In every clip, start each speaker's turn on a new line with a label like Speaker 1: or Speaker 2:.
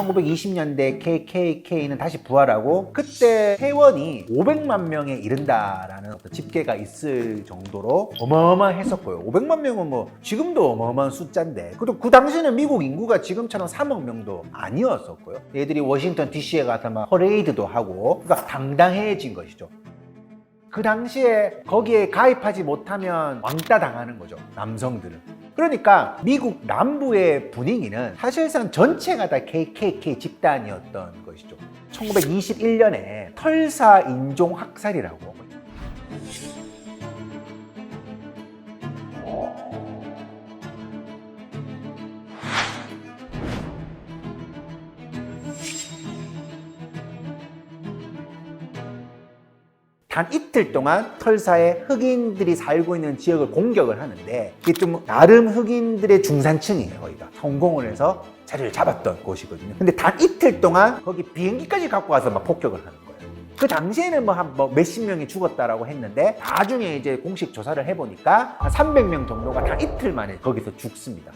Speaker 1: 1920년대 KKK는 다시 부활하고 그때 회원이 500만 명에 이른다라는 어떤 집계가 있을 정도로 어마어마했었고요. 500만 명은 뭐 지금도 어마어마한 숫자인데 그래도 그 당시에는 미국 인구가 지금처럼 3억 명도 아니었었고요. 얘들이 워싱턴 DC에 가서 막 퍼레이드도 하고 그러니까 당당해진 것이죠. 그 당시에 거기에 가입하지 못하면 왕따 당하는 거죠, 남성들은. 그러니까 미국 남부의 분위기는 사실상 전체가 다 KKK 집단이었던 것이죠. 1921년에 털사 인종 학살이라고. 단 이틀 동안 털사에 흑인들이 살고 있는 지역을 공격을 하는데 이게 좀 나름 흑인들의 중산층이에요. 거기가 성공을 해서 자리를 잡았던 곳이거든요. 근데 단 이틀 동안 거기 비행기까지 갖고 와서 막 폭격을 하는 거예요. 그 당시에는 뭐 몇십 명이 죽었다라고 했는데 나중에 이제 공식 조사를 해보니까 한 300명 정도가 단 이틀 만에 거기서 죽습니다.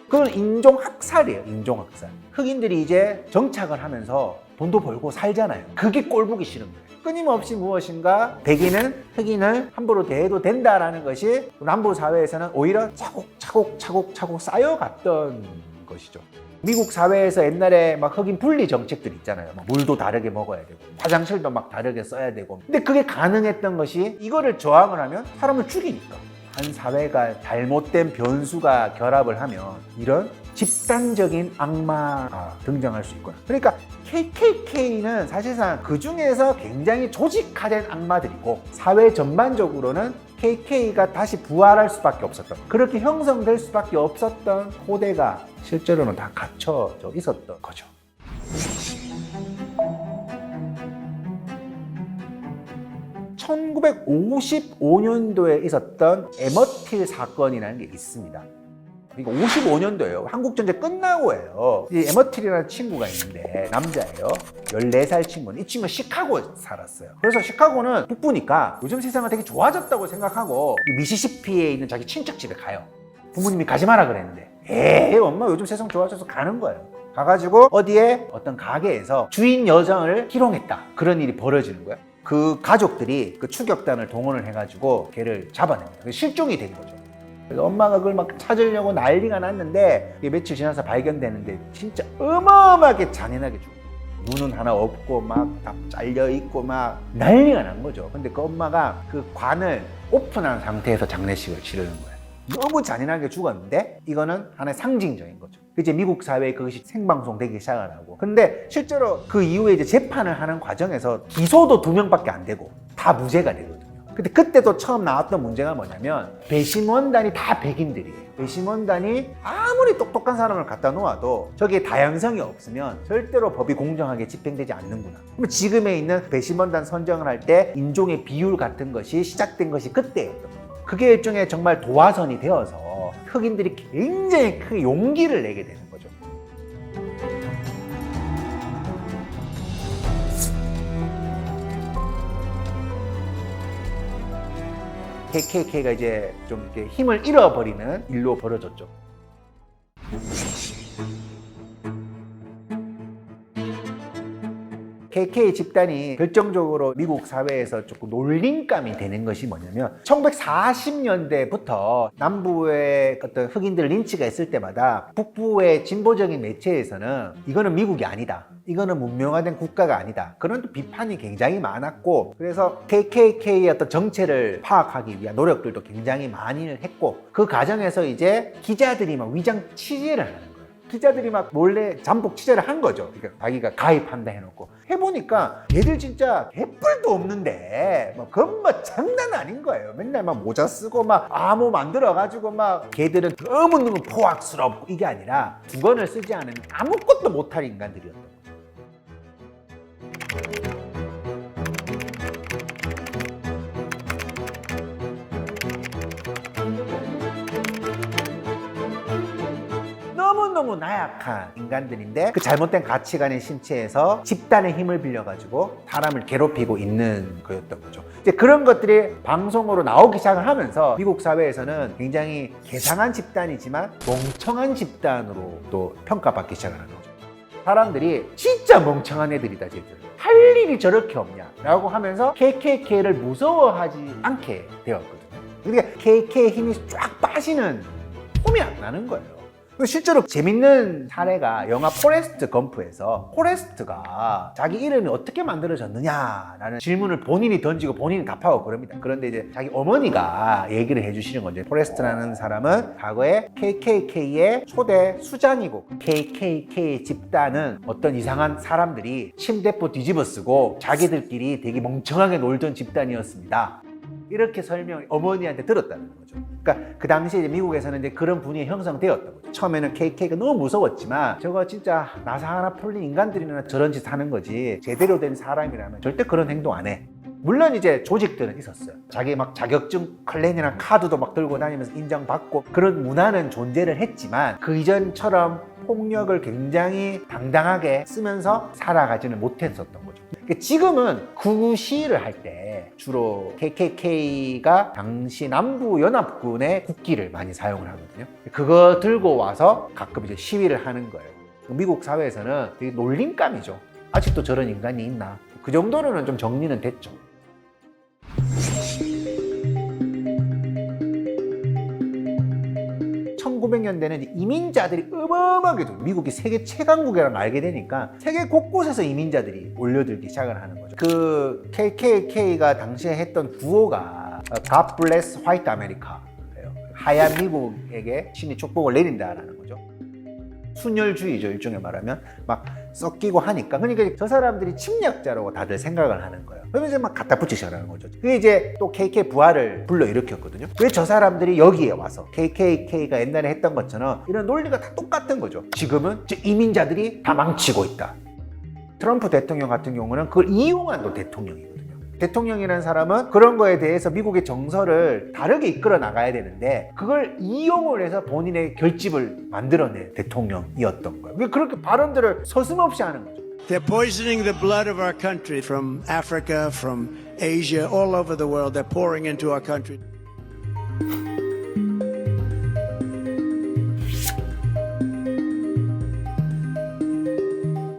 Speaker 1: 그건 인종학살이에요. 인종학살. 흑인들이 이제 정착을 하면서 돈도 벌고 살잖아요. 그게 꼴보기 싫은 거예요. 끊임없이 무엇인가 백인은 흑인을 함부로 대해도 된다라는 것이 남부 사회에서는 오히려 차곡차곡 쌓여갔던 것이죠. 미국 사회에서 옛날에 막 흑인 분리 정책들 있잖아요. 막 물도 다르게 먹어야 되고 화장실도 막 다르게 써야 되고. 근데 그게 가능했던 것이 이거를 저항을 하면 사람을 죽이니까. 한 사회가 잘못된 변수가 결합을 하면 이런 집단적인 악마가 등장할 수 있거나. 그러니까 KKK는 사실상 그 중에서 굉장히 조직화된 악마들이고 사회 전반적으로는 KK가 다시 부활할 수밖에 없었던, 그렇게 형성될 수밖에 없었던 토대가 실제로는 다 갖춰져 있었던 거죠. (1955년도에) 있었던 에머틸 사건이라는 게 있습니다. 그러니까 55년도예요. 한국전쟁 끝나고예요. 이 에머틸이라는 친구가 있는데 남자예요. 14살 친구는. 이 친구는 시카고에 살았어요. 그래서 시카고는 북부니까 요즘 세상은 되게 좋아졌다고 생각하고 미시시피에 있는 자기 친척 집에 가요. 부모님이 가지 마라 그랬는데 에이 엄마 요즘 세상 좋아져서 가는 거예요. 가가지고 어디에 어떤 가게에서 주인 여성을 희롱했다, 그런 일이 벌어지는 거예요. 그 가족들이 그 추격단을 동원을 해가지고 걔를 잡아냅니다. 실종이 된 거죠. 그래서 엄마가 그걸 막 찾으려고 난리가 났는데 이게 며칠 지나서 발견되는데 진짜 어마어마하게 잔인하게 죽어요. 눈은 하나 없고 막 다 잘려있고 막 난리가 난 거죠. 근데 그 엄마가 그 관을 오픈한 상태에서 장례식을 치르는 거예요. 너무 잔인하게 죽었는데 이거는 하나의 상징적인 거죠. 이제 미국 사회에 그것이 생방송되기 시작을 하고, 근데 실제로 그 이후에 이제 재판을 하는 과정에서 기소도 2명밖에 안 되고 다 무죄가 되거든요. 근데 그때도 처음 나왔던 문제가 뭐냐면 배심원단이 다 백인들이에요. 배심원단이 아무리 똑똑한 사람을 갖다 놓아도 저기에 다양성이 없으면 절대로 법이 공정하게 집행되지 않는구나. 그럼 지금에 있는 배심원단 선정을 할 때 인종의 비율 같은 것이 시작된 것이 그때였던 거예요. 그게 일종의 정말 도화선이 되어서 흑인들이 굉장히 큰 용기를 내게 되는 거죠. KKK가 이제 좀 이렇게 힘을 잃어버리는 일로 벌어졌죠. KK 집단이 결정적으로 미국 사회에서 조금 놀림감이 되는 것이 뭐냐면 1940년대부터 남부의 어떤 흑인들 린치가 있을 때마다 북부의 진보적인 매체에서는 이거는 미국이 아니다, 이거는 문명화된 국가가 아니다, 그런 비판이 굉장히 많았고, 그래서 KKK의 어떤 정체를 파악하기 위한 노력들도 굉장히 많이 했고, 그 과정에서 이제 기자들이 막 위장 취재를 하는 거예요. 기자들이 막 몰래 잠복 취재를 한 거죠. 그러니까 자기가 가입한다 해놓고 해보니까 얘들 진짜 개뿔도 없는데 뭐 그건 뭐 장난 아닌 거예요. 맨날 막 모자 쓰고 막 암호 만들어가지고 막 걔들은 너무너무 포악스럽고, 이게 아니라 두건을 쓰지 않으면 아무것도 못할 인간들이었던 거죠. 너무너무 나약한 인간들인데 그 잘못된 가치관의 심취해서 집단의 힘을 빌려가지고 사람을 괴롭히고 있는 거였던 거죠. 이제 그런 것들이 방송으로 나오기 시작을 하면서 미국 사회에서는 굉장히 개상한 집단이지만 멍청한 집단으로 또 평가받기 시작을 하는 거죠. 사람들이 진짜 멍청한 애들이다 쟤들, 할 일이 저렇게 없냐 라고 하면서 KKK를 무서워하지 않게 되었거든요. 그러니까 KK의 힘이 쫙 빠지는 폼이 안 나는 거예요. 실제로 재밌는 사례가 영화 포레스트 검프에서 포레스트가 자기 이름이 어떻게 만들어졌느냐라는 질문을 본인이 던지고 본인이 답하고 그럽니다. 그런데 이제 자기 어머니가 얘기를 해주시는 거죠. 포레스트라는 사람은 과거에 KKK의 초대 수장이고 KKK 집단은 어떤 이상한 사람들이 침대포 뒤집어 쓰고 자기들끼리 되게 멍청하게 놀던 집단이었습니다. 이렇게 설명을 어머니한테 들었다는 거죠. 그러니까 그 당시에 미국에서는 이제 그런 분위기 형성되었던 거죠. 처음에는 KK가 너무 무서웠지만 저거 진짜 나사 하나 풀린 인간들이나 저런 짓 하는 거지 제대로 된 사람이라면 절대 그런 행동 안 해. 물론 이제 조직들은 있었어요. 자기 막 자격증 클랜이나 카드도 막 들고 다니면서 인정받고 그런 문화는 존재를 했지만 그 이전처럼 폭력을 굉장히 당당하게 쓰면서 살아가지는 못했었던 거죠. 지금은 구구 시위를 할 때 주로 KKK가 당시 남부연합군의 국기를 많이 사용을 하거든요. 그거 들고 와서 가끔 이제 시위를 하는 거예요. 미국 사회에서는 되게 놀림감이죠. 아직도 저런 인간이 있나? 그 정도로는 좀 정리는 됐죠. 1900년대는 이민자들이 어마어마하게 미국이 세계 최강국이라는 걸 알게 되니까 세계 곳곳에서 이민자들이 몰려들기 시작을 하는 거죠. 그 KKK가 당시에 했던 구호가 God bless white America예요. 하얀 미국에게 신이 축복을 내린다라는 거죠. 순혈주의죠. 일종의 말하면 막 섞이고 하니까 그러니까 저 사람들이 침략자라고 다들 생각을 하는 거예요. 그러면 이제 막 갖다 붙이시라는 거죠. 그게 이제 또 KK 부활을 불러일으켰거든요. 왜 저 사람들이 여기에 와서 KKK가 옛날에 했던 것처럼 이런 논리가 다 똑같은 거죠. 지금은 이민자들이 다 망치고 있다. 트럼프 대통령 같은 경우는 그걸 이용한 또 대통령이거든요. 대통령이라는 사람은 그런 거에 대해서 미국의 정서를 다르게 이끌어 나가야 되는데 그걸 이용을 해서 본인의 결집을 만들어낸 대통령이었던 거예요. 그렇게 발언들을 서슴없이 하는 거죠.
Speaker 2: They're poisoning the blood of our country from Africa, from Asia, all over the world. They're pouring into our country.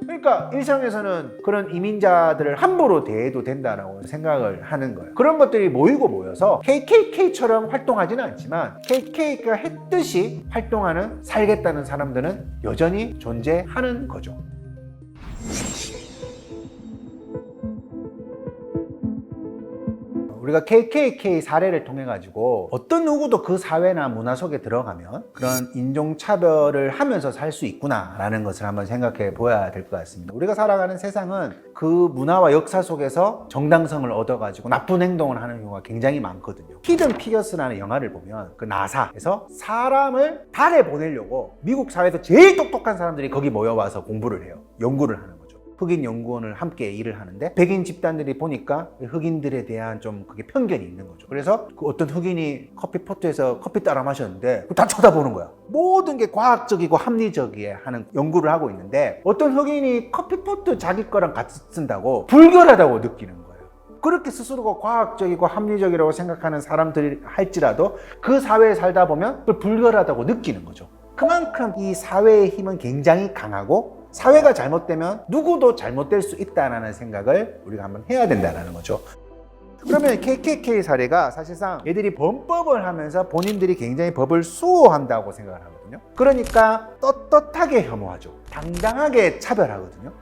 Speaker 1: 그러니까 일상에서는 그런 이민자들을 함부로 대해도 된다라고 생각을 하는 거예요. 그런 것들이 모여서 KKK처럼 활동하지는 않지만 KK가 했듯이 활동하는 살겠다는 사람들은 여전히 존재하는 거죠. 우리가 KKK 사례를 통해 가지고 어떤 누구도 그 사회나 문화 속에 들어가면 그런 인종차별을 하면서 살 수 있구나라는 것을 한번 생각해 보아야 될 것 같습니다. 우리가 살아가는 세상은 그 문화와 역사 속에서 정당성을 얻어가지고 나쁜 행동을 하는 경우가 굉장히 많거든요. 히든 피겨스라는 영화를 보면 그 나사에서 사람을 달에 보내려고 미국 사회에서 제일 똑똑한 사람들이 거기 모여와서 공부를 해요. 연구를 하는 거죠. 흑인 연구원을 함께 일을 하는데 백인 집단들이 보니까 흑인들에 대한 좀 그게 편견이 있는 거죠. 그래서 그 어떤 흑인이 커피포트에서 커피 따라 마셨는데 다 쳐다보는 거야. 모든 게 과학적이고 합리적이에 하는 연구를 하고 있는데 어떤 흑인이 커피포트 자기 거랑 같이 쓴다고 불결하다고 느끼는 거예요. 그렇게 스스로가 과학적이고 합리적이라고 생각하는 사람들이 할지라도 그 사회에 살다 보면 그걸 불결하다고 느끼는 거죠. 그만큼 이 사회의 힘은 굉장히 강하고 사회가 잘못되면 누구도 잘못될 수 있다는 생각을 우리가 한번 해야 된다는 거죠. 그러면 KKK 사례가 사실상 얘들이 범법을 하면서 본인들이 굉장히 법을 수호한다고 생각을 하거든요. 그러니까 떳떳하게 혐오하죠. 당당하게 차별하거든요.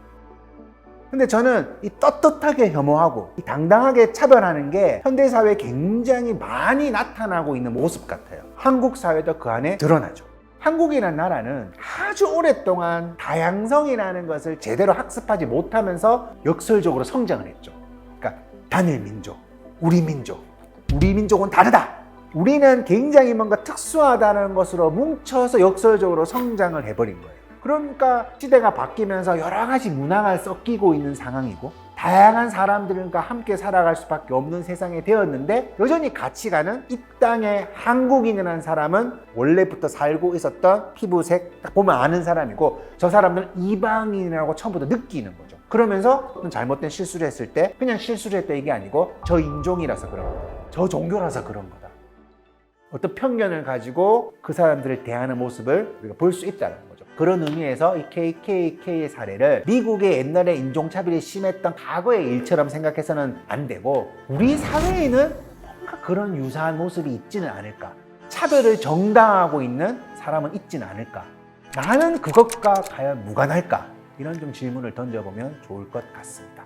Speaker 1: 근데 저는 이 떳떳하게 혐오하고 이 당당하게 차별하는 게 현대사회에 굉장히 많이 나타나고 있는 모습 같아요. 한국 사회도 그 안에 드러나죠. 한국이라는 나라는 아주 오랫동안 다양성이라는 것을 제대로 학습하지 못하면서 역설적으로 성장을 했죠. 그러니까 단일 민족, 우리 민족은 다르다. 우리는 굉장히 뭔가 특수하다는 것으로 뭉쳐서 역설적으로 성장을 해버린 거예요. 그러니까 시대가 바뀌면서 여러 가지 문화가 섞이고 있는 상황이고 다양한 사람들과 함께 살아갈 수밖에 없는 세상이 되었는데 여전히 가치관은 이 땅에 한국인이라는 사람은 원래부터 살고 있었던 피부색 딱 보면 아는 사람이고 저 사람들은 이방인이라고 처음부터 느끼는 거죠. 그러면서 어떤 잘못된 실수를 했을 때 그냥 실수를 했다 이게 아니고 저 인종이라서 그런 거다. 저 종교라서 그런 거다. 어떤 편견을 가지고 그 사람들을 대하는 모습을 우리가 볼 수 있다는 거죠. 그런 의미에서 이 KKK의 사례를 미국의 옛날에 인종차별이 심했던 과거의 일처럼 생각해서는 안 되고 우리 사회에는 뭔가 그런 유사한 모습이 있지는 않을까. 차별을 정당화하고 있는 사람은 있지는 않을까. 나는 그것과 과연 무관할까? 이런 좀 질문을 던져보면 좋을 것 같습니다.